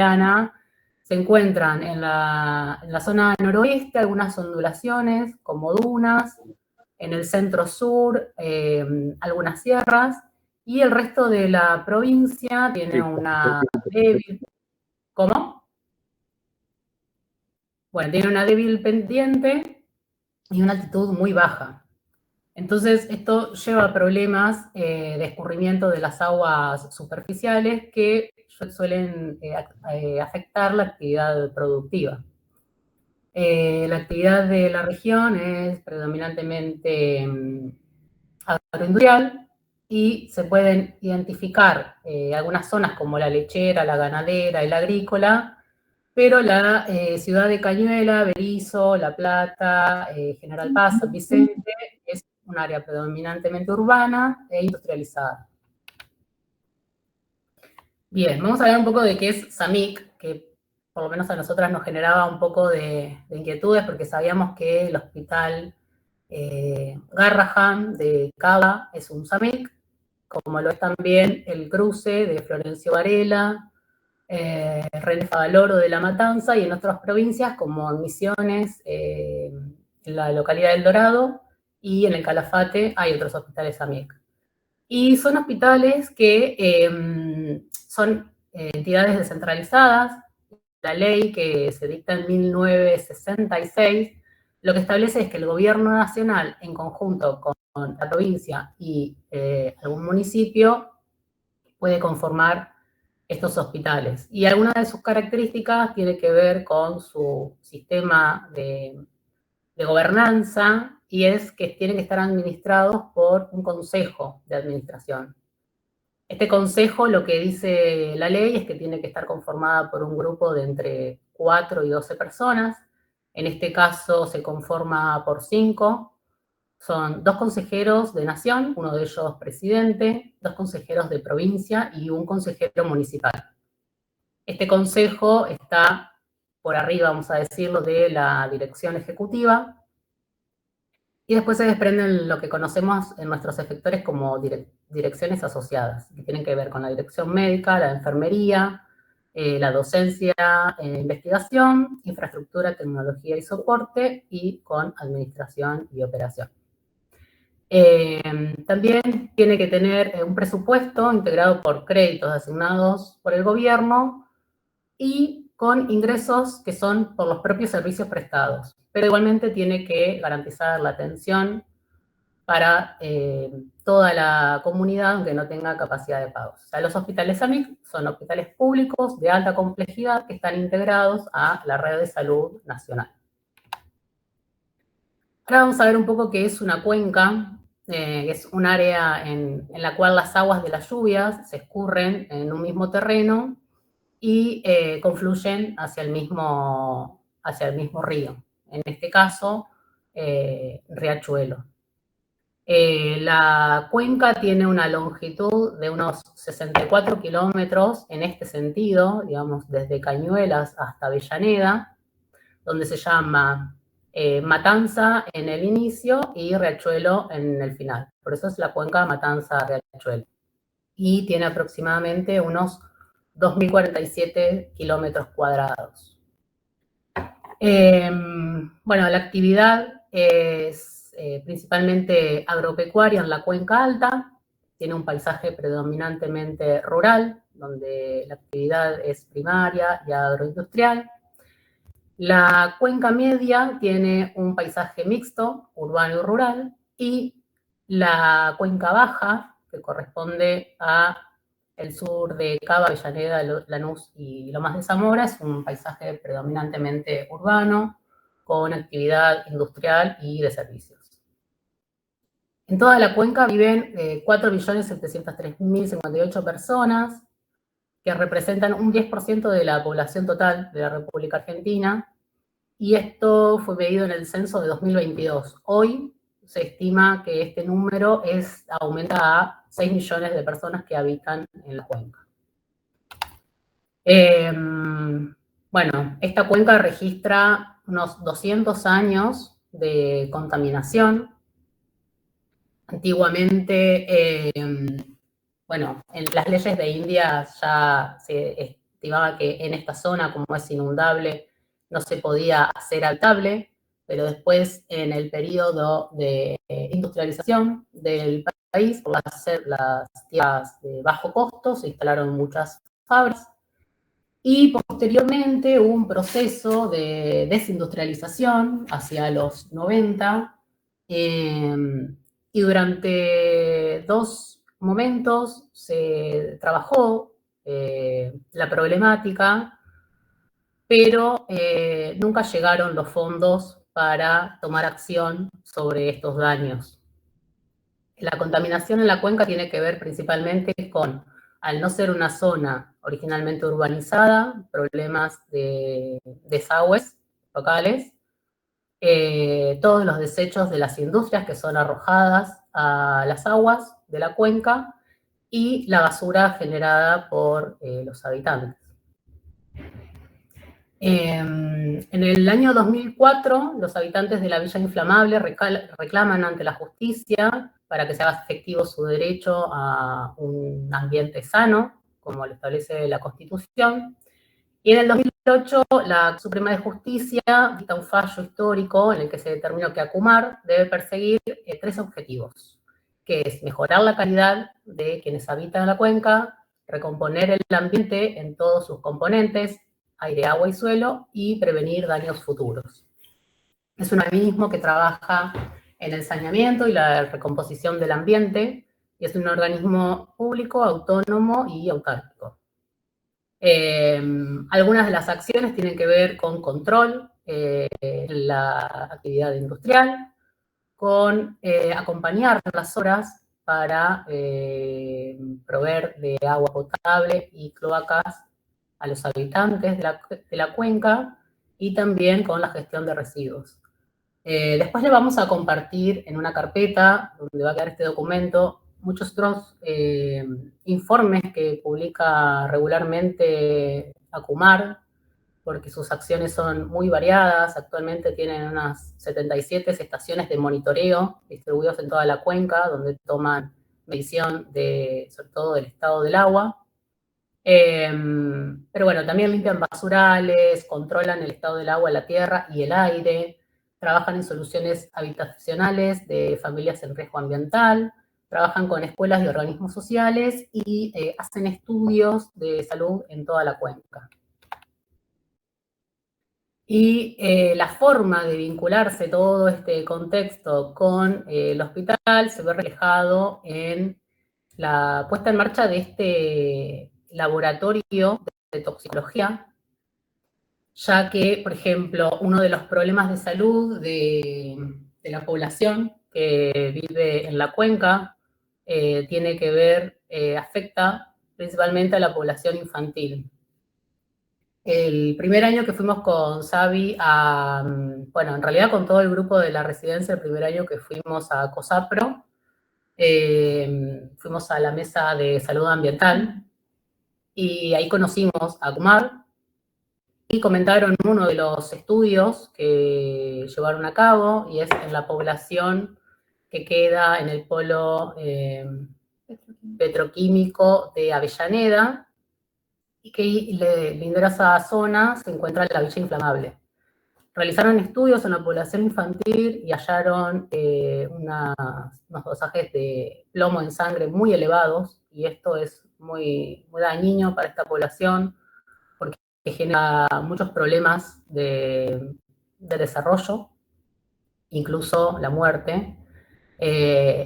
Pampeana, se encuentran en la zona noroeste algunas ondulaciones como dunas, en el centro-sur algunas sierras, y el resto de la provincia tiene una débil... ¿Cómo? Bueno, tiene una débil pendiente y una altitud muy baja. Entonces, esto lleva a problemas de escurrimiento de las aguas superficiales que suelen afectar la actividad productiva. La actividad de la región es predominantemente agroindustrial y se pueden identificar algunas zonas como la lechera, la ganadera y la agrícola, pero la ciudad de Cañuela, Berisso, La Plata, General Paz, San Vicente, es un área predominantemente urbana e industrializada. Bien, vamos a hablar un poco de qué es SAMIC, que por lo menos a nosotras nos generaba un poco de inquietudes porque sabíamos que el hospital Garrahan de Cava es un SAMIC, como lo es también el cruce de Florencio Varela, René Favaloro de La Matanza, y en otras provincias como en Misiones, en la localidad del Dorado, y en el Calafate hay otros hospitales SAMIC. Y son hospitales que son entidades descentralizadas. La ley que se dicta en 1966 lo que establece es que el gobierno nacional, en conjunto con la provincia y algún municipio, puede conformar estos hospitales. Y alguna de sus características tiene que ver con su sistema de gobernanza, y es que tienen que estar administrados por un consejo de administración. Este consejo, lo que dice la ley es que tiene que estar conformada por un grupo de entre 4 y 12 personas. En este caso se conforma por 5. Son 2 consejeros de nación, uno de ellos presidente, 2 consejeros de provincia y un consejero municipal. Este consejo está por arriba, vamos a decirlo, de la dirección ejecutiva, y después se desprenden lo que conocemos en nuestros efectores como direcciones asociadas, que tienen que ver con la dirección médica, la enfermería, la docencia, investigación, infraestructura, tecnología y soporte, y con administración y operación. También tiene que tener un presupuesto integrado por créditos asignados por el gobierno y con ingresos que son por los propios servicios prestados, pero igualmente tiene que garantizar la atención para toda la comunidad, aunque no tenga capacidad de pagos. O sea, los hospitales SAMIC son hospitales públicos de alta complejidad que están integrados a la red de salud nacional. Ahora vamos a ver un poco qué es una cuenca, que es un área en la cual las aguas de las lluvias se escurren en un mismo terreno y confluyen hacia el mismo río. En este caso, riachuelo. La cuenca tiene una longitud de unos 64 kilómetros en este sentido, digamos, desde Cañuelas hasta Avellaneda, donde se llama Matanza en el inicio y Riachuelo en el final. Por eso es la cuenca Matanza-Riachuelo. Y tiene aproximadamente unos 2.047 kilómetros cuadrados. Bueno, la actividad es principalmente agropecuaria en la cuenca alta, tiene un paisaje predominantemente rural, donde la actividad es primaria y agroindustrial. La cuenca media tiene un paisaje mixto, urbano y rural, y la cuenca baja, que corresponde a el sur de Cava, Avellaneda, Lanús y Lomas de Zamora, es un paisaje predominantemente urbano, con actividad industrial y de servicios. En toda la cuenca viven 4.703.058 personas, que representan un 10% de la población total de la República Argentina, y esto fue medido en el censo de 2022. Hoy se estima que este número aumenta a 6 millones de personas que habitan en la cuenca. Bueno, esta cuenca registra unos 200 años de contaminación. Antiguamente, bueno, en las leyes de India ya se estimaba que en esta zona, como es inundable, no se podía hacer habitable, pero después en el periodo de industrialización del país, por las tierras de bajo costo, se instalaron muchas fábricas, y posteriormente hubo un proceso de desindustrialización hacia los 90, y durante 2 momentos se trabajó la problemática, pero nunca llegaron los fondos para tomar acción sobre estos daños. La contaminación en la cuenca tiene que ver principalmente con, al no ser una zona originalmente urbanizada, problemas de desagües locales, todos los desechos de las industrias que son arrojadas a las aguas de la cuenca y la basura generada por los habitantes. En el año 2004, los habitantes de la Villa Inflamable reclaman ante la justicia para que se haga efectivo su derecho a un ambiente sano, como lo establece la Constitución. Y en el 2008, la Suprema de Justicia dicta un fallo histórico en el que se determinó que ACUMAR debe perseguir 3 objetivos, que es mejorar la calidad de quienes habitan la cuenca, recomponer el ambiente en todos sus componentes, aire, agua y suelo, y prevenir daños futuros. Es un organismo que trabaja en el saneamiento y la recomposición del ambiente, y es un organismo público, autónomo y autárquico. Algunas de las acciones tienen que ver con control en la actividad industrial, con acompañar las obras para proveer de agua potable y cloacas a los habitantes de la cuenca, y también con la gestión de residuos. Después le vamos a compartir en una carpeta donde va a quedar este documento muchos otros informes que publica regularmente ACUMAR, porque sus acciones son muy variadas. Actualmente tienen unas 77 estaciones de monitoreo distribuidas en toda la cuenca, donde toman medición sobre todo del estado del agua. Pero bueno, también limpian basurales, controlan el estado del agua, la tierra y el aire, trabajan en soluciones habitacionales de familias en riesgo ambiental, trabajan con escuelas y organismos sociales y hacen estudios de salud en toda la cuenca. Y la forma de vincularse todo este contexto con el hospital se ve reflejado en la puesta en marcha de este laboratorio de toxicología, ya que, por ejemplo, uno de los problemas de salud de la población que vive en la cuenca tiene que ver, afecta principalmente a la población infantil. El primer año que fuimos con Xavi bueno, en realidad con todo el grupo de la residencia, el primer año que fuimos a COSAPRO, fuimos a la mesa de salud ambiental y ahí conocimos a ACUMAR y comentaron uno de los estudios que llevaron a cabo, y es en la población que queda en el polo petroquímico de Avellaneda, y que lindera esa zona se encuentra la Villa Inflamable. Realizaron estudios en la población infantil y hallaron unos dosajes de plomo en sangre muy elevados, y esto es muy, muy dañino para esta población porque genera muchos problemas de desarrollo, incluso la muerte.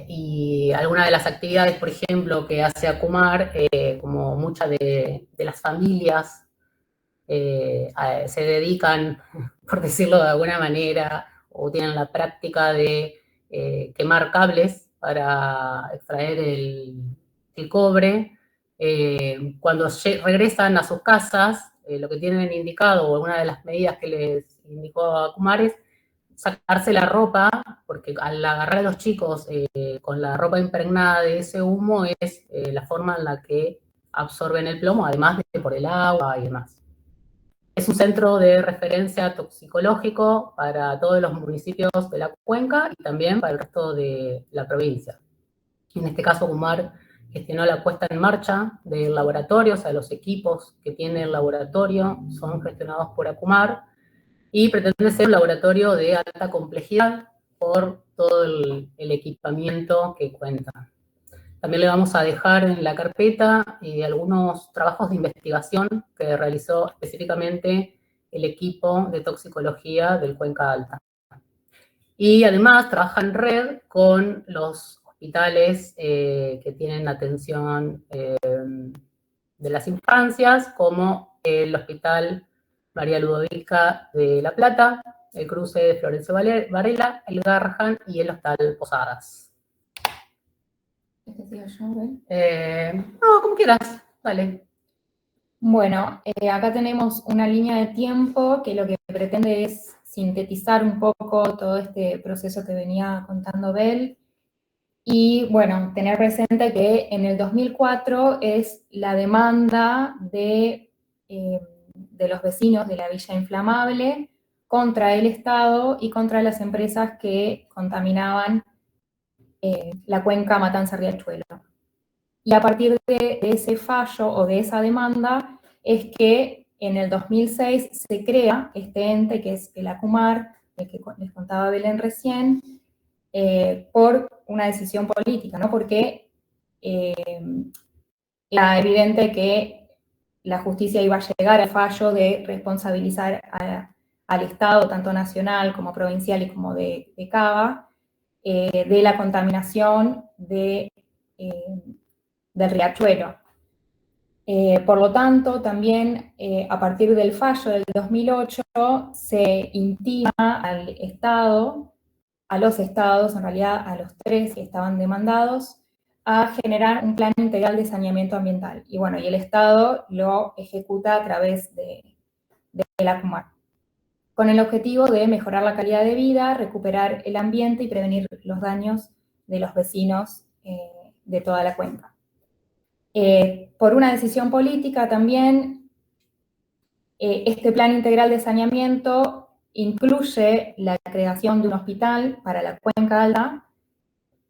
Y algunas de las actividades, por ejemplo, que hace ACUMAR, como muchas de las familias se dedican, por decirlo de alguna manera, o tienen la práctica de quemar cables para extraer el cobre. Cuando regresan a sus casas, lo que tienen indicado, o una de las medidas que les indicó ACUMAR, es sacarse la ropa, porque al agarrar a los chicos con la ropa impregnada de ese humo es la forma en la que absorben el plomo, además de por el agua y demás. Es un centro de referencia toxicológico para todos los municipios de la cuenca y también para el resto de la provincia. En este caso, ACUMAR gestionó la puesta en marcha del laboratorio, o sea, los equipos que tiene el laboratorio son gestionados por ACUMAR, y pretende ser un laboratorio de alta complejidad por todo el equipamiento que cuenta. También le vamos a dejar en la carpeta algunos trabajos de investigación que realizó específicamente el equipo de toxicología del Cuenca Alta. Y además trabaja en red con los hospitales que tienen atención de las infancias, como el Hospital María Ludovica de La Plata, el Cruce de Florencio Varela, el Garrahan y el Hospital Posadas. No, como quieras, dale. Bueno, acá tenemos una línea de tiempo que lo que pretende es sintetizar un poco todo este proceso que venía contando Bel. Y bueno, tener presente que en el 2004 es la demanda de los vecinos de la Villa Inflamable contra el Estado y contra las empresas que contaminaban la cuenca Matanza-Riachuelo. Y a partir de ese fallo o de esa demanda es que en el 2006 se crea este ente que es el ACUMAR, el que les contaba Belén recién, por una decisión política, ¿no? Porque era evidente que la justicia iba a llegar al fallo de responsabilizar al Estado, tanto nacional como provincial y como de Cava, de la contaminación del riachuelo. Por lo tanto, también a partir del fallo del 2008 se intima al Estado, a los estados, en realidad a los 3 que estaban demandados, a generar un plan integral de saneamiento ambiental. Y bueno, y el Estado lo ejecuta a través de la ACUMAR, con el objetivo de mejorar la calidad de vida, recuperar el ambiente y prevenir los daños de los vecinos de toda la cuenca. Por una decisión política también, este plan integral de saneamiento incluye la creación de un hospital para la Cuenca Alta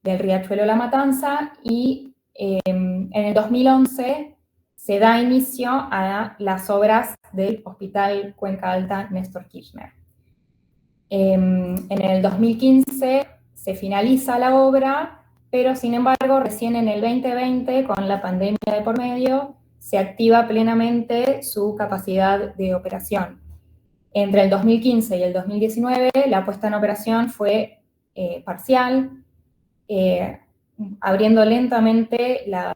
del Riachuelo La Matanza y en el 2011 se da inicio a las obras del Hospital Cuenca Alta Néstor Kirchner. En el 2015 se finaliza la obra, pero sin embargo recién en el 2020, con la pandemia de por medio, se activa plenamente su capacidad de operación. Entre el 2015 y el 2019 la puesta en operación fue parcial, abriendo lentamente las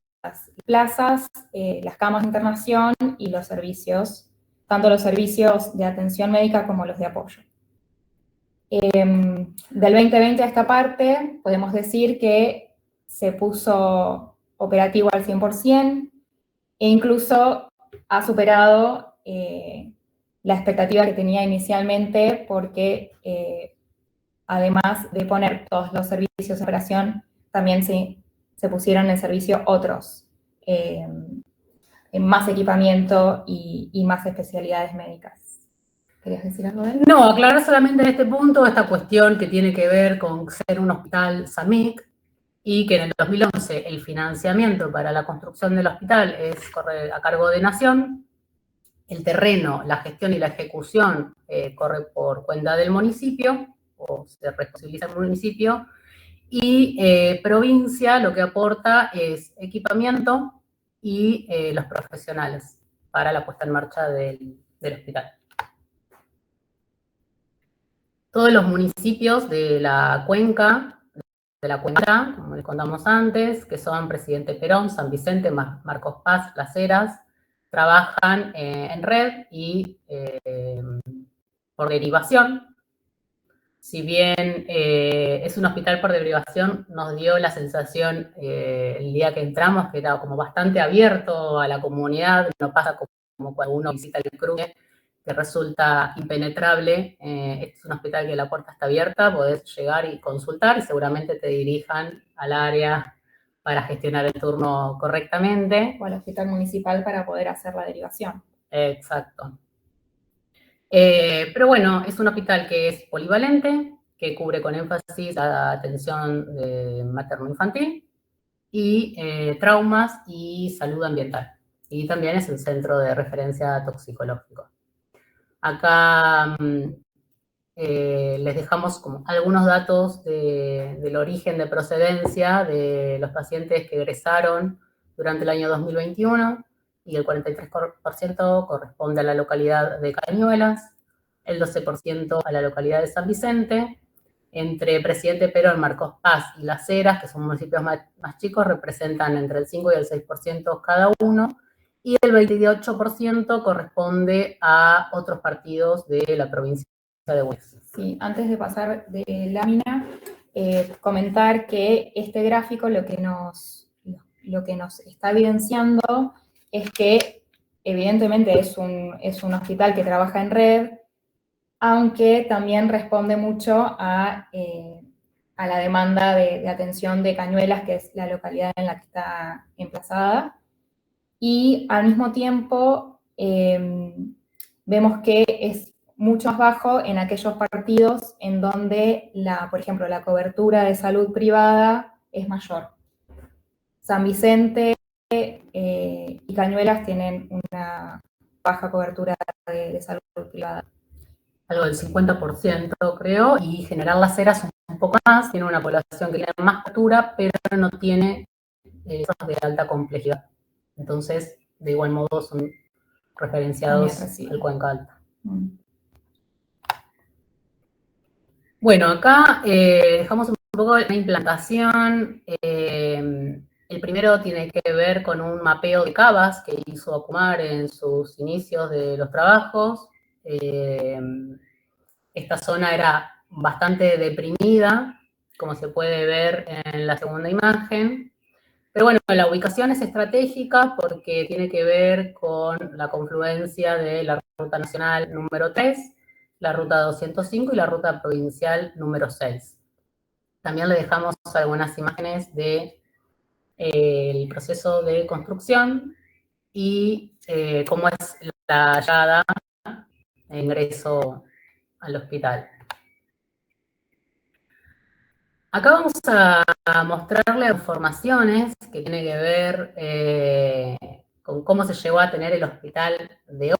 plazas, las camas de internación y los servicios, tanto los servicios de atención médica como los de apoyo. Del 2020 a esta parte, podemos decir que se puso operativo al 100% e incluso ha superado la expectativa que tenía inicialmente porque además de poner todos los servicios de operación, también se pusieron en servicio otros, más equipamiento y más especialidades médicas. ¿Querías decir algo de él? No, aclarar solamente en este punto esta cuestión que tiene que ver con ser un hospital SAMIC y que en el 2011 el financiamiento para la construcción del hospital corre a cargo de Nación, el terreno, la gestión y la ejecución corre por cuenta del municipio, o se responsabiliza el municipio, y provincia lo que aporta es equipamiento y los profesionales para la puesta en marcha del hospital. Todos los municipios de la cuenca, como les contamos antes, que son Presidente Perón, San Vicente, Marcos Paz, Las Heras, trabajan en red y por derivación. Si bien es un hospital por derivación, nos dio la sensación el día que entramos que era como bastante abierto a la comunidad, no pasa como cuando uno visita el cruce, que resulta impenetrable. Este es un hospital que la puerta está abierta, podés llegar y consultar y seguramente te dirijan al área para gestionar el turno correctamente. O al hospital municipal para poder hacer la derivación. Exacto. Pero bueno, es un hospital que es polivalente, que cubre con énfasis la atención materno-infantil, y traumas y salud ambiental. Y también es el centro de referencia toxicológico. Acá les dejamos como algunos datos del origen de procedencia de los pacientes que egresaron durante el año 2021 y el 43% corresponde a la localidad de Cañuelas, el 12% a la localidad de San Vicente. Entre Presidente Perón, Marcos Paz y Las Heras, que son municipios más chicos, representan entre el 5 y el 6% cada uno, y el 28% corresponde a otros partidos de la provincia de Buenos Aires. Sí, antes de pasar de lámina, comentar que este gráfico lo que nos está evidenciando es que evidentemente es un hospital que trabaja en red, aunque también responde mucho a la demanda de atención de Cañuelas, que es la localidad en la que está emplazada. Y al mismo tiempo vemos que es mucho más bajo en aquellos partidos en donde, por ejemplo, la cobertura de salud privada es mayor. San Vicente y Cañuelas tienen una baja cobertura de salud privada. Algo del 50% creo, y General Las Heras un poco más, tiene una población que tiene más cobertura, pero no tiene de alta complejidad. Entonces, de igual modo, son referenciados al Cuenca Alta. Bueno, acá dejamos un poco la implantación. El primero tiene que ver con un mapeo de cavas que hizo Acumar en sus inicios de los trabajos. Esta zona era bastante deprimida, como se puede ver en la segunda imagen. Pero bueno, la ubicación es estratégica porque tiene que ver con la confluencia de la ruta nacional número 3, la ruta 205 y la ruta provincial número 6. También le dejamos algunas imágenes del proceso de construcción y cómo es la llegada e ingreso al hospital. Acá vamos a mostrarle informaciones que tienen que ver con cómo se llegó a tener el hospital de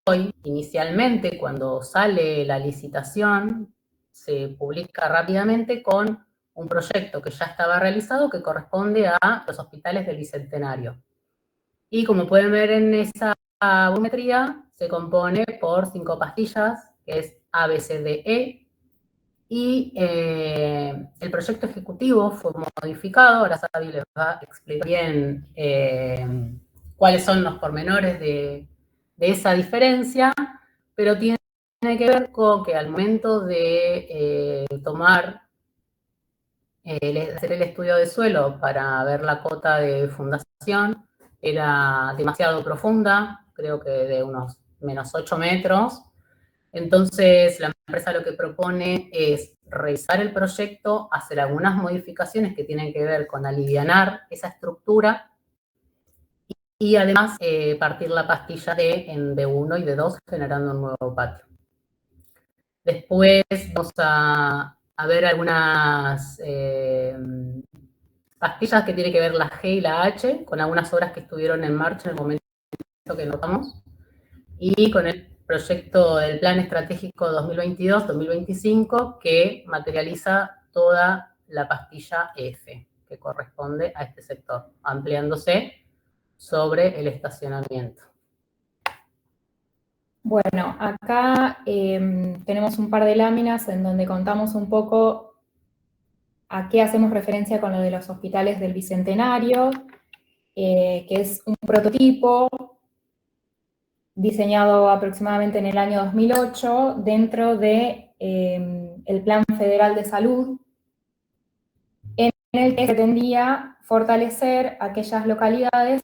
hoy. Inicialmente, cuando sale la licitación, se publica rápidamente con un proyecto que ya estaba realizado que corresponde a los hospitales del Bicentenario. Y como pueden ver en esa volumetría, se compone por 5 pastillas, que es A, B, C, D, E, y el proyecto ejecutivo fue modificado. Ahora Sabi les va a explicar bien cuáles son los pormenores de esa diferencia, pero tiene que ver con que al momento de hacer el estudio de suelo para ver la cota de fundación, era demasiado profunda, creo que de unos menos 8 metros. Entonces, la empresa lo que propone es revisar el proyecto, hacer algunas modificaciones que tienen que ver con alivianar esa estructura y además partir la pastilla D en D1 y D2, generando un nuevo patio. Después vamos a ver algunas pastillas que tienen que ver la G y la H, con algunas obras que estuvieron en marcha en el momento que notamos, y con el proyecto del Plan Estratégico 2022-2025 que materializa toda la pastilla F, que corresponde a este sector, ampliándose sobre el estacionamiento. Bueno, acá tenemos un par de láminas en donde contamos un poco a qué hacemos referencia con lo de los hospitales del Bicentenario, que es un prototipo diseñado aproximadamente en el año 2008 dentro de el Plan Federal de Salud, en el que se pretendía fortalecer aquellas localidades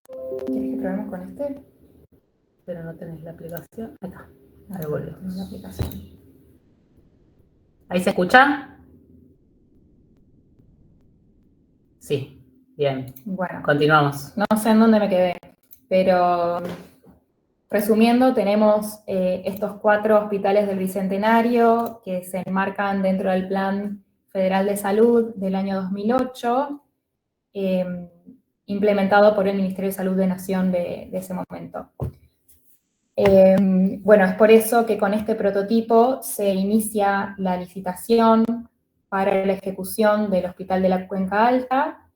¿Quieres que probemos con este? Pero no tenés la aplicación. Ahí está. No, Ahí volvemos. tenemos la aplicación. ¿Ahí se escucha? Sí, bien. Bueno, Continuamos. no sé en dónde me quedé, pero resumiendo, tenemos estos 4 hospitales del Bicentenario que se enmarcan dentro del Plan Federal de Salud del año 2008, implementado por el Ministerio de Salud de Nación de ese momento. Bueno, es por eso que con este prototipo se inicia la licitación para la ejecución del Hospital de la Cuenca Alta.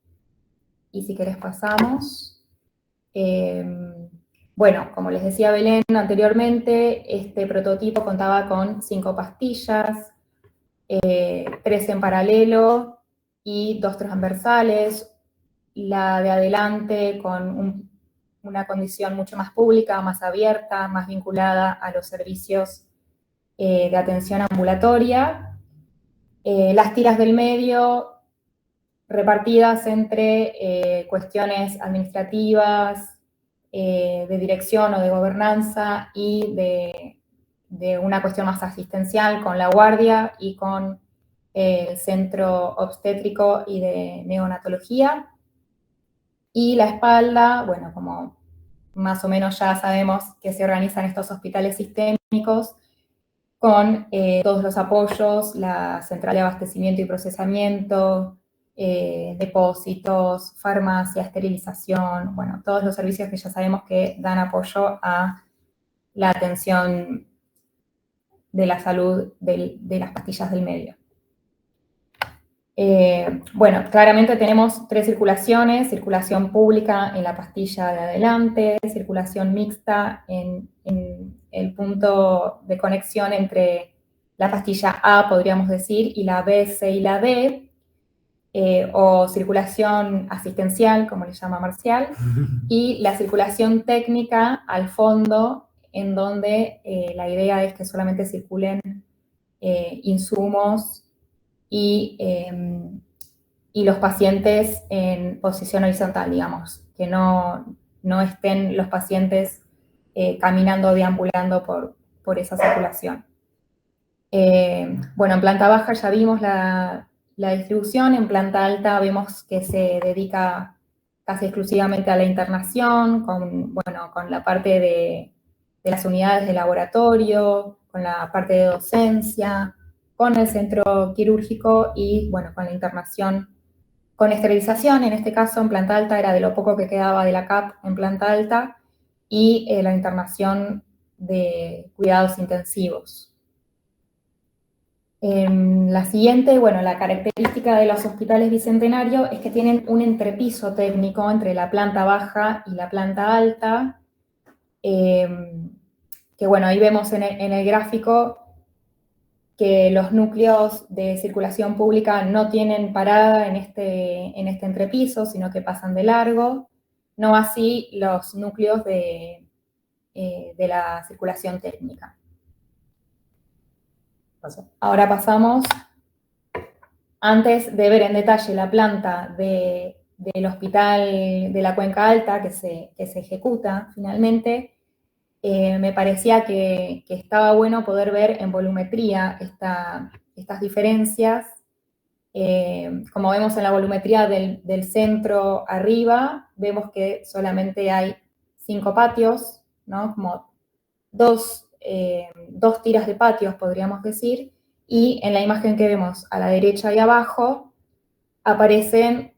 Y si querés pasamos. Bueno, como les decía Belén anteriormente, este prototipo contaba con 5 pastillas, 3 en paralelo y 2 transversales. La de adelante con una condición mucho más pública, más abierta, más vinculada a los servicios de atención ambulatoria. Las tiras del medio repartidas entre cuestiones administrativas, de dirección o de gobernanza y de una cuestión más asistencial con la guardia y con el centro obstétrico y de neonatología. Y la espalda, bueno, como más o menos ya sabemos que se organizan estos hospitales sistémicos con todos los apoyos, la central de abastecimiento y procesamiento, depósitos, farmacia, esterilización, bueno, todos los servicios que ya sabemos que dan apoyo a la atención de la salud de las pastillas del medio. Bueno, claramente tenemos 3 circulaciones: circulación pública en la pastilla de adelante, circulación mixta en el punto de conexión entre la pastilla A, podríamos decir, y la B, C y la D, o circulación asistencial, como le llama Marcial, y la circulación técnica al fondo, en donde la idea es que solamente circulen insumos y los pacientes en posición horizontal, digamos, que no estén los pacientes caminando o deambulando por esa circulación. Bueno, en planta baja ya vimos la distribución. En planta alta vemos que se dedica casi exclusivamente a la internación, con la parte de las unidades de laboratorio, con la parte de docencia, con el centro quirúrgico y, bueno, con la internación con esterilización. En este caso, en planta alta era de lo poco que quedaba de la CAP en planta alta, y la internación de cuidados intensivos. La siguiente, bueno, la característica de los hospitales bicentenarios es que tienen un entrepiso técnico entre la planta baja y la planta alta, que bueno, ahí vemos en el gráfico que los núcleos de circulación pública no tienen parada en este entrepiso, sino que pasan de largo, no así los núcleos de la circulación técnica. Ahora pasamos, antes de ver en detalle la planta del Hospital de la Cuenca Alta que se ejecuta finalmente, me parecía que estaba bueno poder ver en volumetría estas diferencias. Como vemos en la volumetría del centro arriba, vemos que solamente hay 5 patios, ¿no? Como dos tiras de patios, podríamos decir, y en la imagen que vemos a la derecha y abajo aparecen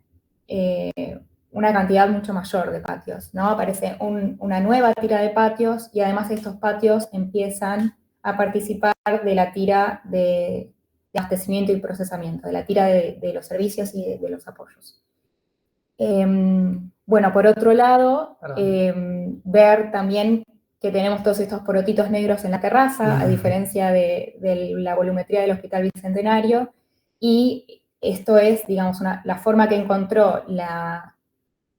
una cantidad mucho mayor de patios, ¿no? Aparece una nueva tira de patios, y además estos patios empiezan a participar de la tira de abastecimiento y procesamiento, de la tira de los servicios y de los apoyos. Bueno, por otro lado, ver también que tenemos todos estos porotitos negros en la terraza, a diferencia de la volumetría del Hospital Bicentenario, y esto es, digamos, la forma que encontró la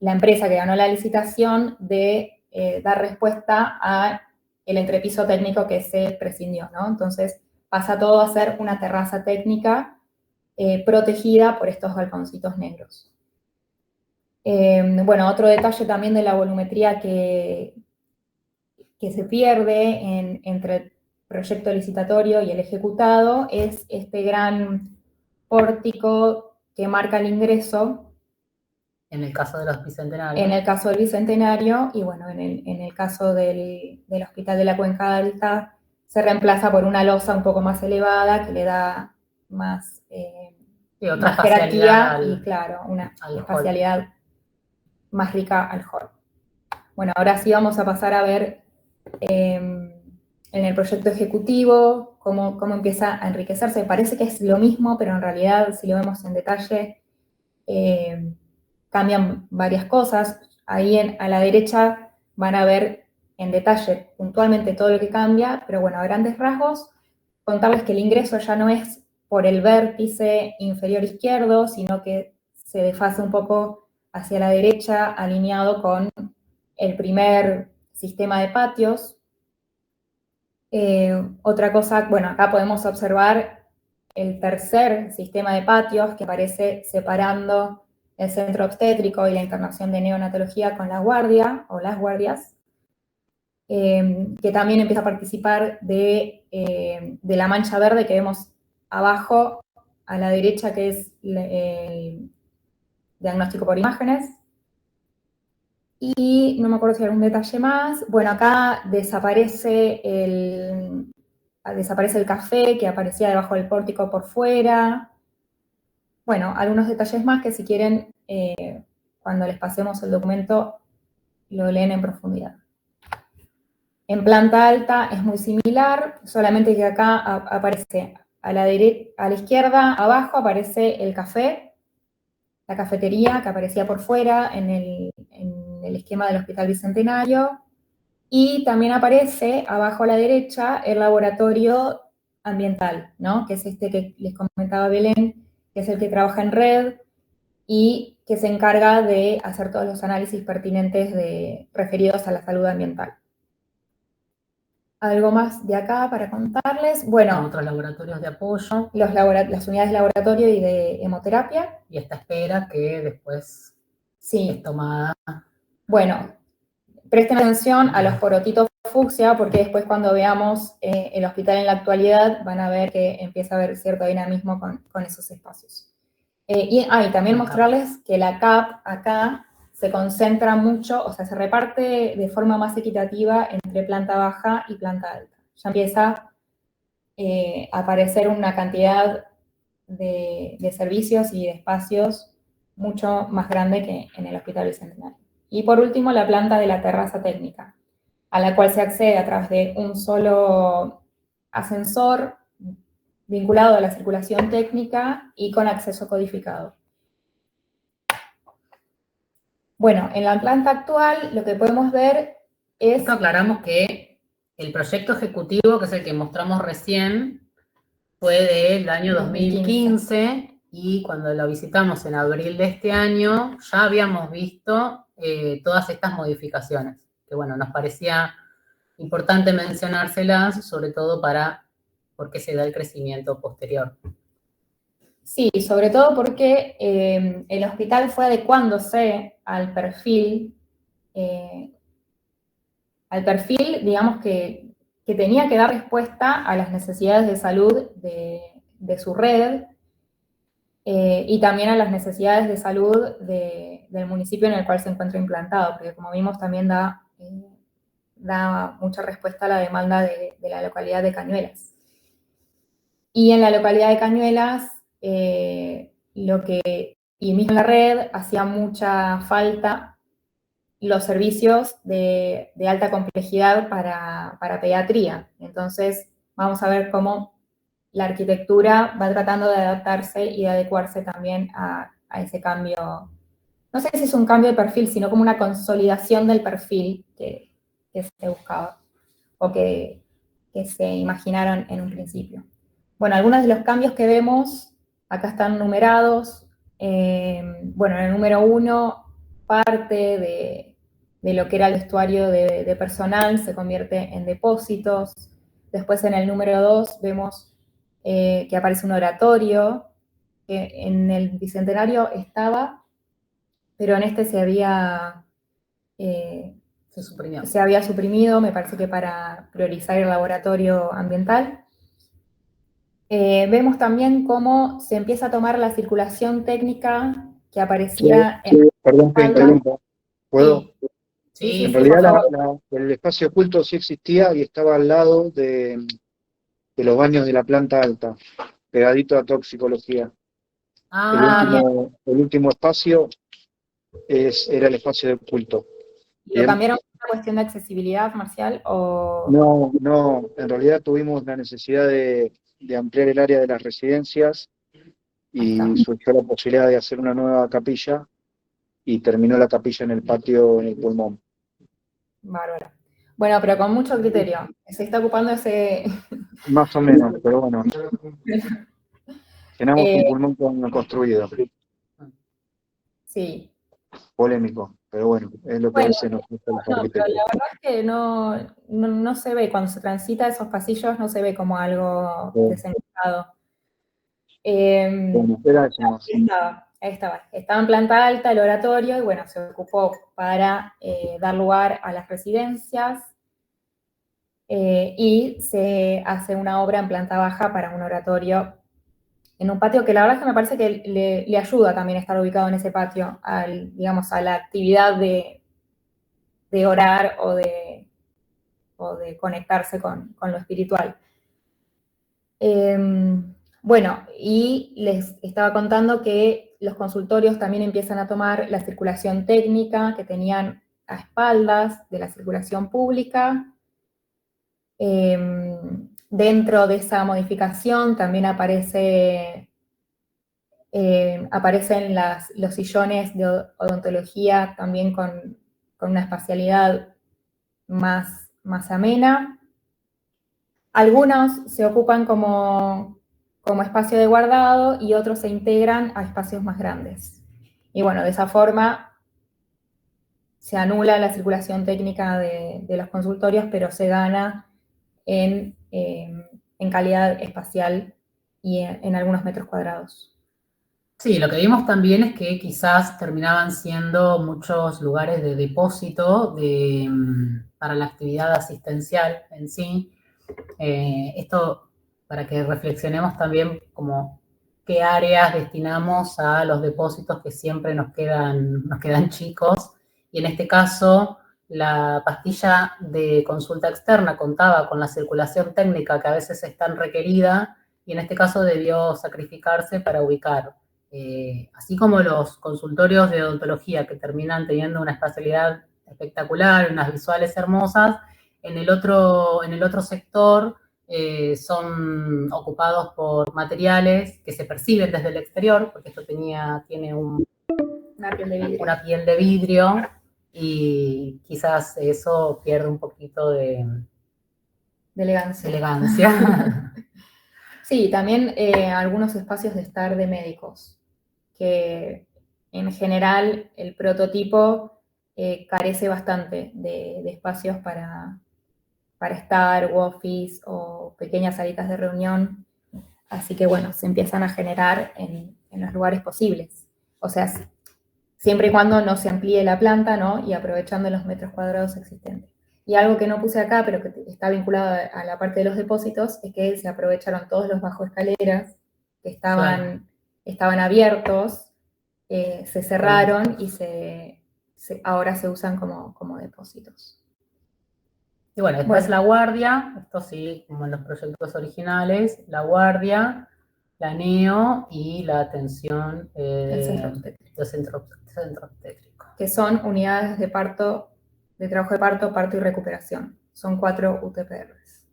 empresa que ganó la licitación de dar respuesta a el entrepiso técnico que se prescindió, ¿no? Entonces pasa todo a ser una terraza técnica protegida por estos balconcitos negros. Bueno, otro detalle también de la volumetría que se pierde entre el proyecto licitatorio y el ejecutado es este gran pórtico que marca el ingreso. En el caso de los bicentenarios. En el caso del Bicentenario, y bueno, en el caso del Hospital de la Cuenca Alta, se reemplaza por una losa un poco más elevada que le da más, Otra más jerarquía espacialidad y, claro, una al espacialidad más rica al hall. Bueno, ahora sí vamos a pasar a ver en el proyecto ejecutivo cómo empieza a enriquecerse. Parece que es lo mismo, pero en realidad, si lo vemos en detalle, cambian varias cosas. Ahí a la derecha van a ver en detalle puntualmente todo lo que cambia, pero bueno, a grandes rasgos, contarles que el ingreso ya no es por el vértice inferior izquierdo, sino que se desfasa un poco hacia la derecha, alineado con el primer sistema de patios. Otra cosa, bueno, acá podemos observar el tercer sistema de patios que aparece separando el centro obstétrico y la internación de neonatología con la guardia o las guardias, que también empieza a participar de la mancha verde que vemos abajo a la derecha, que es el diagnóstico por imágenes. Y no me acuerdo si hay algún detalle más. Bueno, acá desaparece el café que aparecía debajo del pórtico por fuera. Bueno, algunos detalles más que si quieren, cuando les pasemos el documento, lo leen en profundidad. En planta alta es muy similar, solamente que acá aparece a la izquierda, abajo aparece el café, la cafetería que aparecía por fuera en el esquema del Hospital Bicentenario, y también aparece abajo a la derecha el laboratorio ambiental, ¿no? Que es este que les comentaba Belén, que es el que trabaja en red y que se encarga de hacer todos los análisis pertinentes referidos a la salud ambiental. Algo más de acá para contarles. Bueno, otros laboratorios de apoyo. Las unidades de laboratorio y de hemoterapia. Y esta espera que después es tomada. Bueno, presten atención a los porotitos fucsia, porque después cuando veamos el hospital en la actualidad van a ver que empieza a haber cierto dinamismo con esos espacios. Y también mostrarles que la CAP acá se concentra mucho, o sea, se reparte de forma más equitativa entre planta baja y planta alta. Ya empieza a aparecer una cantidad de servicios y de espacios mucho más grande que en el Hospital Bicentenario. Y por último, la planta de la terraza técnica, a la cual se accede a través de un solo ascensor vinculado a la circulación técnica y con acceso codificado. Bueno, en la planta actual lo que podemos ver es... Esto aclaramos que el proyecto ejecutivo, que es el que mostramos recién, fue del año 2015 y cuando lo visitamos en abril de este año ya habíamos visto todas estas modificaciones, que bueno, nos parecía importante mencionárselas, sobre todo porque se da el crecimiento posterior. Sí, sobre todo porque el hospital fue adecuándose al perfil, digamos, que tenía que dar respuesta a las necesidades de salud de su red y también a las necesidades de salud del municipio en el cual se encuentra implantado, porque como vimos también da mucha respuesta a la demanda de la localidad de Cañuelas. Y en la localidad de Cañuelas, y mismo en la red, hacía mucha falta los servicios de alta complejidad para pediatría. Entonces, vamos a ver cómo la arquitectura va tratando de adaptarse y de adecuarse también a ese cambio. No sé si es un cambio de perfil, sino como una consolidación del perfil que se buscaba o que se imaginaron en un principio. Bueno, algunos de los cambios que vemos, acá están numerados. Bueno, en el número 1, parte de lo que era el vestuario de personal se convierte en depósitos. Después en el número 2 vemos que aparece un oratorio, que en el Bicentenario estaba pero en este se había suprimido, me parece que para priorizar el laboratorio ambiental. Vemos también cómo se empieza a tomar la circulación técnica que aparecía en... Perdón que interrumpa. ¿Puedo? Sí. En realidad el espacio oculto sí existía y estaba al lado de los baños de la planta alta, pegadito a toxicología. El último espacio era el espacio de oculto. ¿Y lo cambiaron por una cuestión de accesibilidad, Marcial? O... No, en realidad tuvimos la necesidad de ampliar el área de las residencias y surgió la posibilidad de hacer una nueva capilla y terminó la capilla en el patio, en el pulmón. Bárbaro. Bueno, pero con mucho criterio. Se está ocupando ese... Más o menos, pero bueno. Llenamos un pulmón construido. Sí. Polémico, pero bueno, es lo que a veces nos gusta los arquitectos. Pero la verdad es que no se ve, cuando se transita esos pasillos, no se ve como algo desencajado. Bueno, era eso. Ahí estaba. Estaba en planta alta el oratorio y bueno, se ocupó para dar lugar a las residencias y se hace una obra en planta baja para un oratorio en un patio que la verdad es que me parece que le ayuda también estar ubicado en ese patio, digamos, a la actividad de orar o de conectarse con lo espiritual. Bueno, y les estaba contando que los consultorios también empiezan a tomar la circulación técnica que tenían a espaldas de la circulación pública. Dentro de esa modificación también aparecen los sillones de odontología también con una espacialidad más amena. Algunos se ocupan como espacio de guardado y otros se integran a espacios más grandes. Y bueno, de esa forma se anula la circulación técnica de los consultorios, pero se gana en calidad espacial y en algunos metros cuadrados. Sí, lo que vimos también es que quizás terminaban siendo muchos lugares de depósito para la actividad asistencial en sí. Esto para que reflexionemos también como qué áreas destinamos a los depósitos que siempre nos quedan chicos. Y en este caso, la pastilla de consulta externa contaba con la circulación técnica que a veces es tan requerida y en este caso debió sacrificarse para ubicar. Así como los consultorios de odontología que terminan teniendo una espacialidad espectacular, unas visuales hermosas, en el otro sector son ocupados por materiales que se perciben desde el exterior, porque esto tiene una piel de vidrio y quizás eso pierde un poquito de elegancia. Sí, también algunos espacios de estar de médicos, que en general el prototipo carece bastante de espacios para estar, office o pequeñas salitas de reunión. Así que bueno, se empiezan a generar en los lugares posibles. O sea, siempre y cuando no se amplíe la planta, ¿no? Y aprovechando los metros cuadrados existentes. Y algo que no puse acá, pero que está vinculado a la parte de los depósitos, es que se aprovecharon todos los bajo escaleras que estaban abiertos, se cerraron y ahora se usan como depósitos. Y bueno, después la guardia, esto sí, como en los proyectos originales, la guardia, la neo y la atención del centro obstétrico. Que son unidades de parto, de trabajo de parto, parto y recuperación. Son 4 UTPRs.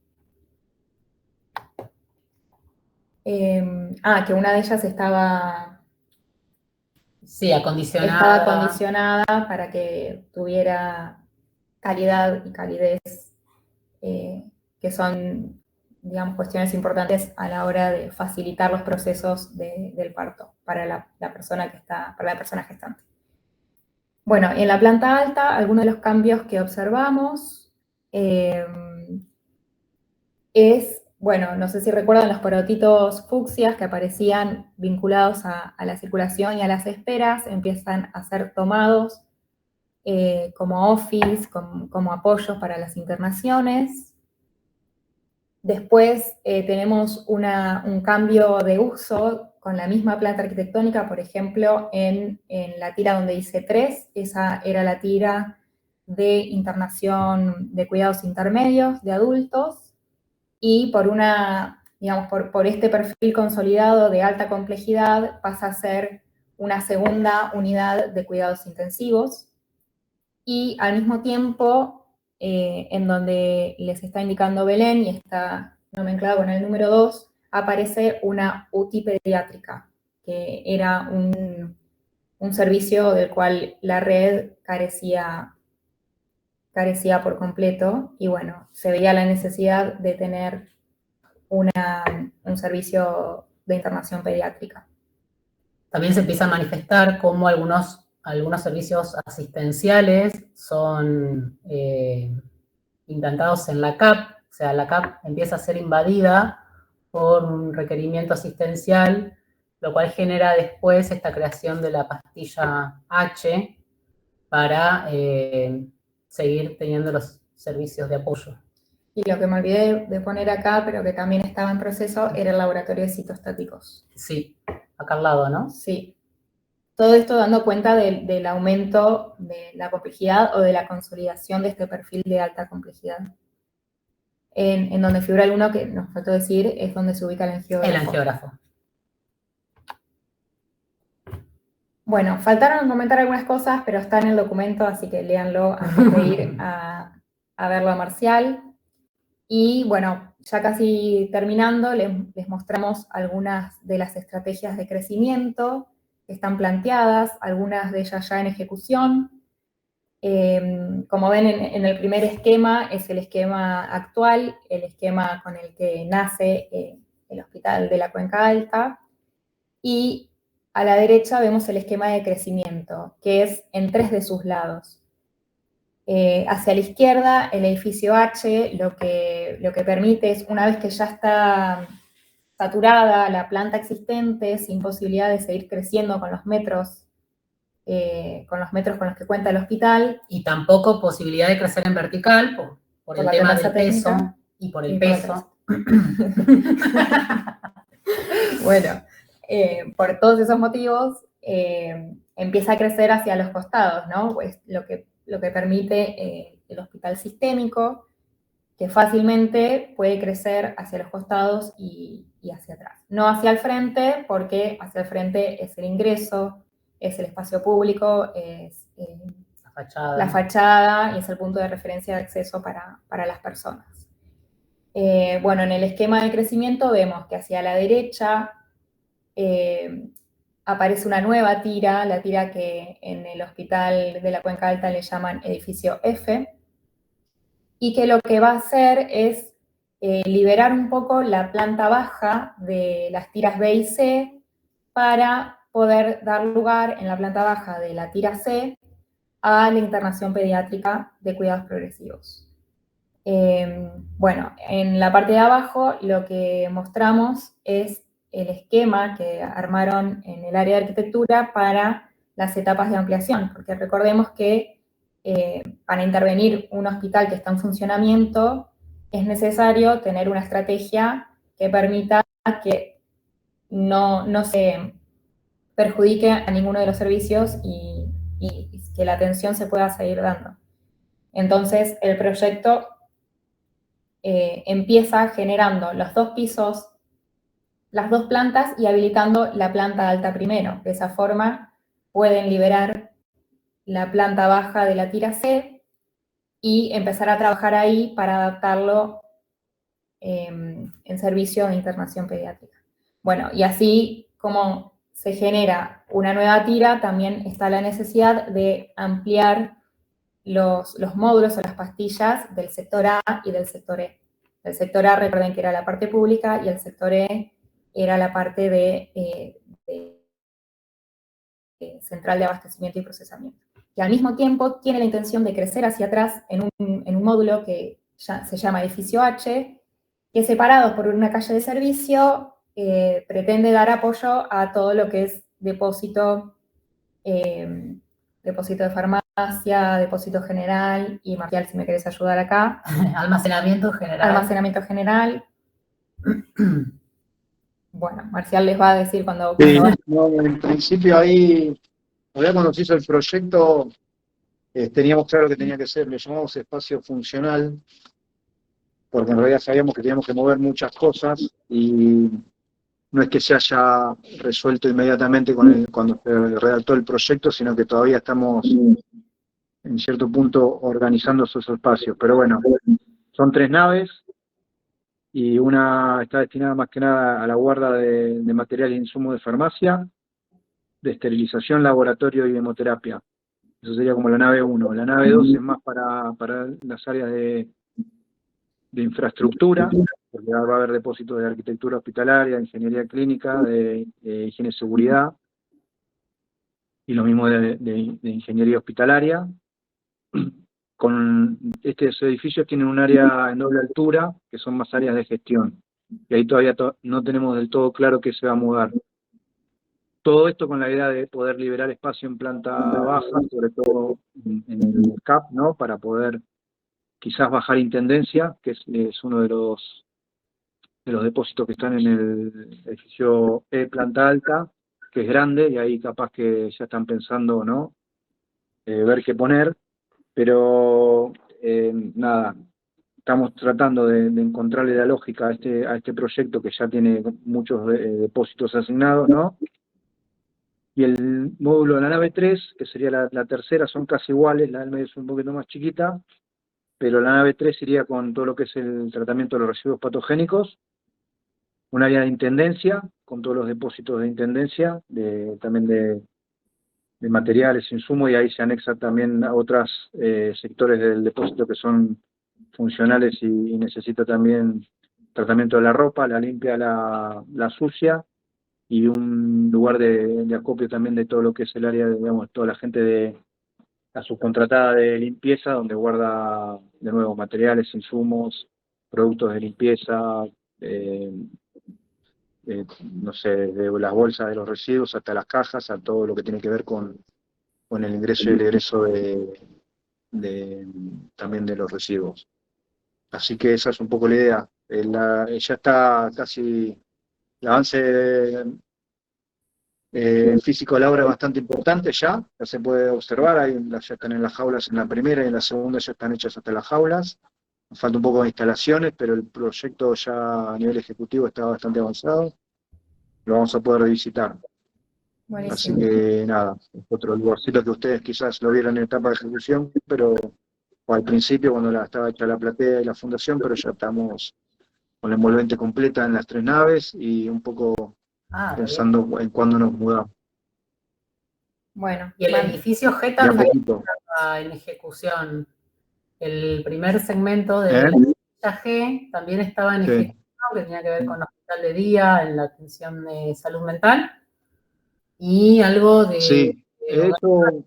Que una de ellas estaba... Sí, acondicionada. Estaba acondicionada para que tuviera calidad y calidez, que son, digamos, cuestiones importantes a la hora de facilitar los procesos del parto para la persona gestante. Bueno, en la planta alta, algunos de los cambios que observamos es bueno, no sé si recuerdan los porotitos fucsias que aparecían vinculados a la circulación y a las esperas, empiezan a ser tomados como office, como apoyos para las internaciones. Después tenemos un cambio de uso con la misma planta arquitectónica, por ejemplo, en la tira donde dice 3, esa era la tira de internación de cuidados intermedios de adultos, y por este perfil consolidado de alta complejidad pasa a ser una segunda unidad de cuidados intensivos, y al mismo tiempo, en donde les está indicando Belén y está nomenclado con el número 2, aparece una UTI pediátrica, que era un servicio del cual la red carecía por completo, y bueno, se veía la necesidad de tener un servicio de internación pediátrica. También se empieza a manifestar cómo algunos servicios asistenciales son implantados en la CAP, o sea, la CAP empieza a ser invadida por un requerimiento asistencial, lo cual genera después esta creación de la pastilla H para seguir teniendo los servicios de apoyo. Y lo que me olvidé de poner acá, pero que también estaba en proceso, era el laboratorio de citostáticos. Sí, acá al lado, ¿no? Sí. Todo esto dando cuenta del aumento de la complejidad o de la consolidación de este perfil de alta complejidad. En donde figura el 1, que nos faltó decir, es donde se ubica el angiógrafo. El angiógrafo. Bueno, faltaron comentar algunas cosas, pero está en el documento, así que léanlo antes de ir a verlo a Marcial. Y bueno, ya casi terminando, les mostramos algunas de las estrategias de crecimiento que están planteadas, algunas de ellas ya en ejecución. Como ven en el primer esquema, es el esquema actual, el esquema con el que nace el Hospital de la Cuenca Alta. Y a la derecha vemos el esquema de crecimiento, que es en 3 de sus lados. Hacia la izquierda, el edificio H lo que permite es, una vez que ya está saturada la planta existente, sin posibilidad de seguir creciendo con los metros con los que cuenta el hospital. Y tampoco posibilidad de crecer en vertical por el tema del peso y por el peso. Bueno, por todos esos motivos, empieza a crecer hacia los costados, ¿no? Pues lo que permite el hospital sistémico, que fácilmente puede crecer hacia los costados y hacia atrás. No hacia el frente, porque hacia el frente es el ingreso, es el espacio público, es la fachada y es el punto de referencia de acceso para las personas. Bueno, en el esquema de crecimiento vemos que hacia la derecha aparece una nueva tira, la tira que en el Hospital de la Cuenca Alta le llaman edificio F, y que lo que va a hacer es liberar un poco la planta baja de las tiras B y C para poder dar lugar en la planta baja de la tira C a la internación pediátrica de cuidados progresivos. Bueno, en la parte de abajo lo que mostramos es el esquema que armaron en el área de arquitectura para las etapas de ampliación, porque recordemos que para intervenir un hospital que está en funcionamiento es necesario tener una estrategia que permita que no se perjudique a ninguno de los servicios y que la atención se pueda seguir dando. Entonces, el proyecto empieza generando los 2 pisos, las 2 plantas y habilitando la planta alta primero. De esa forma pueden liberar la planta baja de la tira C y empezar a trabajar ahí para adaptarlo en servicio de internación pediátrica. Bueno, y así como se genera una nueva tira, también está la necesidad de ampliar los módulos o las pastillas del sector A y del sector E. El sector A, recuerden que era la parte pública, y el sector E era la parte de central de abastecimiento y procesamiento. Que al mismo tiempo tiene la intención de crecer hacia atrás en un módulo que ya se llama edificio H, que separados por una calle de servicio pretende dar apoyo a todo lo que es depósito de farmacia, depósito general, y Marcial, si me querés ayudar acá. Almacenamiento general. Almacenamiento general. Bueno, Marcial les va a decir cuando Sí, no, en principio ahí, cuando se hizo el proyecto, teníamos claro que tenía que ser, le llamamos espacio funcional, porque en realidad sabíamos que teníamos que mover muchas cosas y no es que se haya resuelto inmediatamente cuando se redactó el proyecto, sino que todavía estamos en cierto punto organizando esos espacios. Pero bueno, son 3 naves y una está destinada más que nada a la guarda de material e insumos de farmacia, de esterilización, laboratorio y hemoterapia. Eso sería como la nave 1. La nave 2 es más para las áreas de infraestructura, porque va a haber depósitos de arquitectura hospitalaria, de ingeniería clínica, de higiene y seguridad, y lo mismo de ingeniería hospitalaria. Estos edificios tienen un área en doble altura, que son más áreas de gestión, y ahí todavía no tenemos del todo claro qué se va a mudar. Todo esto con la idea de poder liberar espacio en planta baja, sobre todo en el CAP, ¿no? Para poder quizás bajar intendencia, que es uno de los depósitos que están en el edificio E, planta alta, que es grande, y ahí capaz que ya están pensando, ¿no? Ver qué poner, pero nada, estamos tratando de encontrarle la lógica a este proyecto que ya tiene muchos depósitos asignados, ¿no? Y el módulo de la nave 3, que sería la tercera, son casi iguales, la del medio es un poquito más chiquita, pero la nave 3 iría con todo lo que es el tratamiento de los residuos patogénicos, un área de intendencia, con todos los depósitos de intendencia, también de materiales, insumos, y ahí se anexa también a otros sectores del depósito que son funcionales y necesita también tratamiento de la ropa, la limpia, la sucia, y un lugar de acopio también de todo lo que es el área, digamos, toda la gente de la subcontratada de limpieza, donde guarda de nuevo materiales, insumos, productos de limpieza, no sé, de las bolsas de los residuos hasta las cajas, a todo lo que tiene que ver con el ingreso y el egreso también de los residuos. Así que esa es un poco la idea. Ya está casi, el avance físico de la obra es bastante importante ya se puede observar, ya están en las jaulas en la primera y en la segunda ya están hechas hasta las jaulas. Nos falta un poco de instalaciones, pero el proyecto ya a nivel ejecutivo está bastante avanzado. Lo vamos a poder visitar. Buenísimo. Así que nada, otro lugarcito que ustedes quizás lo vieron en etapa de ejecución, pero o al principio cuando estaba hecha la platea y la fundación, pero ya estamos con la envolvente completa en las 3 naves y un poco pensando en cuándo nos mudamos. Bueno, y el edificio G también estaba en ejecución. El primer segmento de la G también estaba en ejecución, que tenía que ver con hospital de día, en la atención de salud mental, y algo de... Sí, eso...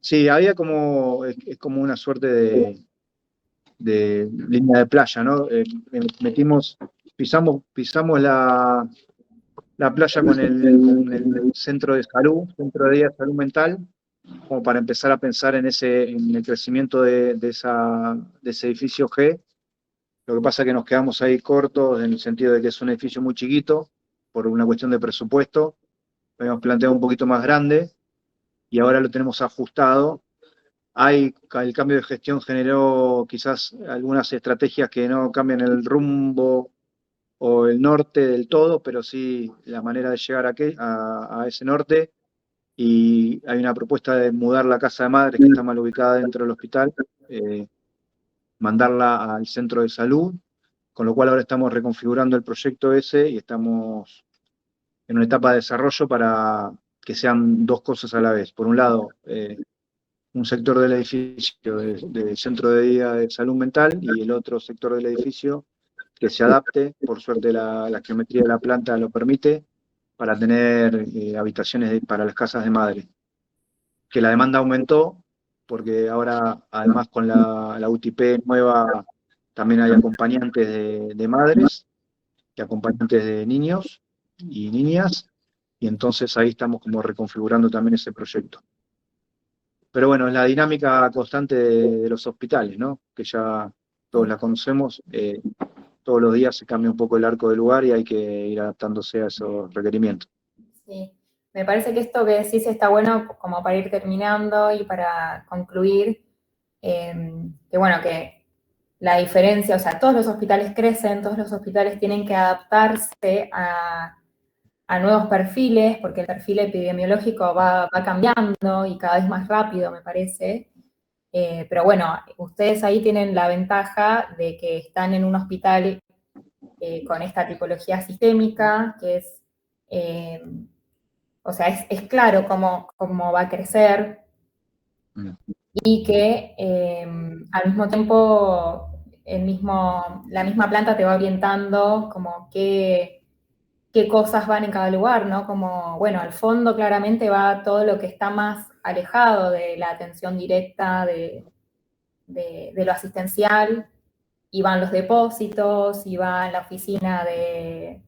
Sí, había es como una suerte de línea de playa, ¿no? Pisamos la playa con el centro de salud, centro de día de salud mental, como para empezar a pensar en el crecimiento de ese edificio G. Lo que pasa es que nos quedamos ahí cortos en el sentido de que es un edificio muy chiquito, por una cuestión de presupuesto. Lo habíamos planteado un poquito más grande y ahora lo tenemos ajustado. El cambio de gestión generó quizás algunas estrategias que no cambian el rumbo o el norte del todo, pero sí la manera de llegar a ese norte. Y hay una propuesta de mudar la casa de madres que está mal ubicada dentro del hospital, mandarla al centro de salud, con lo cual ahora estamos reconfigurando el proyecto ese y estamos en una etapa de desarrollo para que sean 2 cosas a la vez. Por un lado, un sector del edificio de centro de día de salud mental y el otro sector del edificio que se adapte, por suerte la geometría de la planta lo permite, para tener habitaciones para las casas de madre. Que la demanda aumentó porque ahora, además con la UTP nueva, también hay acompañantes de madres y acompañantes de niños y niñas, y entonces ahí estamos como reconfigurando también ese proyecto. Pero bueno, es la dinámica constante de los hospitales, ¿no? Que ya todos la conocemos, todos los días se cambia un poco el arco del lugar y hay que ir adaptándose a esos requerimientos. Sí, me parece que esto que decís está bueno como para ir terminando y para concluir, que bueno, que la diferencia, o sea, todos los hospitales crecen, todos los hospitales tienen que adaptarse a nuevos perfiles, porque el perfil epidemiológico va cambiando y cada vez más rápido, me parece. Pero bueno, ustedes ahí tienen la ventaja de que están en un hospital con esta tipología sistémica, que es, o sea, es claro cómo va a crecer y que al mismo tiempo la misma planta te va orientando como qué cosas van en cada lugar, ¿no? Como, bueno, al fondo claramente va todo lo que está más alejado de la atención directa de lo asistencial, y van los depósitos, y va la oficina del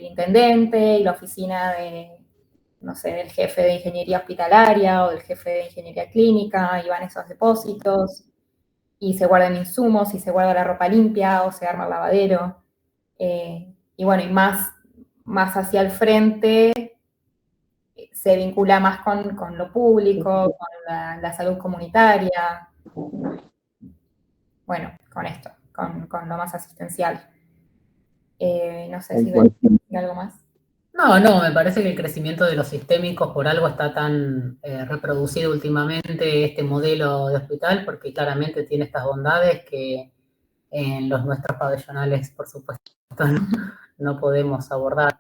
intendente, y la oficina no sé, del jefe de ingeniería hospitalaria o del jefe de ingeniería clínica, y van esos depósitos, y se guardan insumos, y se guarda la ropa limpia, o se arma el lavadero. Y bueno, y más hacia el frente se vincula más con lo público, con la salud comunitaria. Bueno, con esto, con lo más asistencial. No sé si ven algo más. No, me parece que el crecimiento de los sistémicos por algo está tan reproducido últimamente este modelo de hospital, porque claramente tiene estas bondades que en los nuestros pabellonales, por supuesto, no podemos abordar.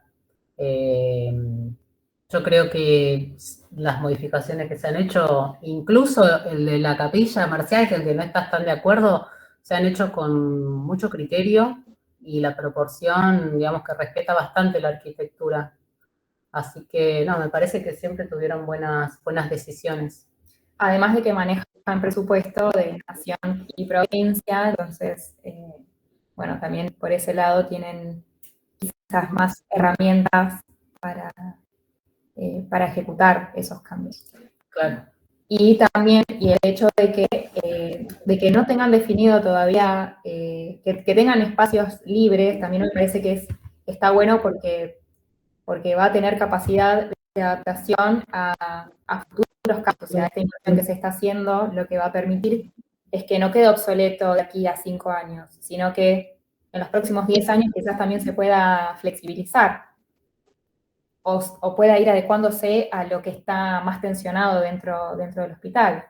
Yo creo que las modificaciones que se han hecho, incluso el de la capilla marcial, que el que no estás tan de acuerdo, se han hecho con mucho criterio y la proporción, digamos, que respeta bastante la arquitectura. Así que, no, me parece que siempre tuvieron buenas decisiones. Además de que manejan presupuesto de nación y provincia, entonces, bueno, también por ese lado tienen quizás más herramientas para ejecutar esos cambios. Claro. Y también, y el hecho de que no tengan definido todavía, que tengan espacios libres, también me parece que está bueno porque va a tener capacidad de adaptación a futuros casos. O sea, esta inversión que se está haciendo lo que va a permitir es que no quede obsoleto de aquí a 5 años, sino que en los próximos 10 años quizás también se pueda flexibilizar o pueda ir adecuándose a lo que está más tensionado dentro del hospital.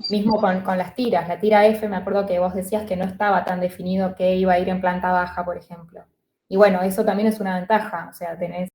Mismo con las tiras. La tira F, me acuerdo que vos decías que no estaba tan definido que iba a ir en planta baja, por ejemplo. Y bueno, eso también es una ventaja. O sea, tenés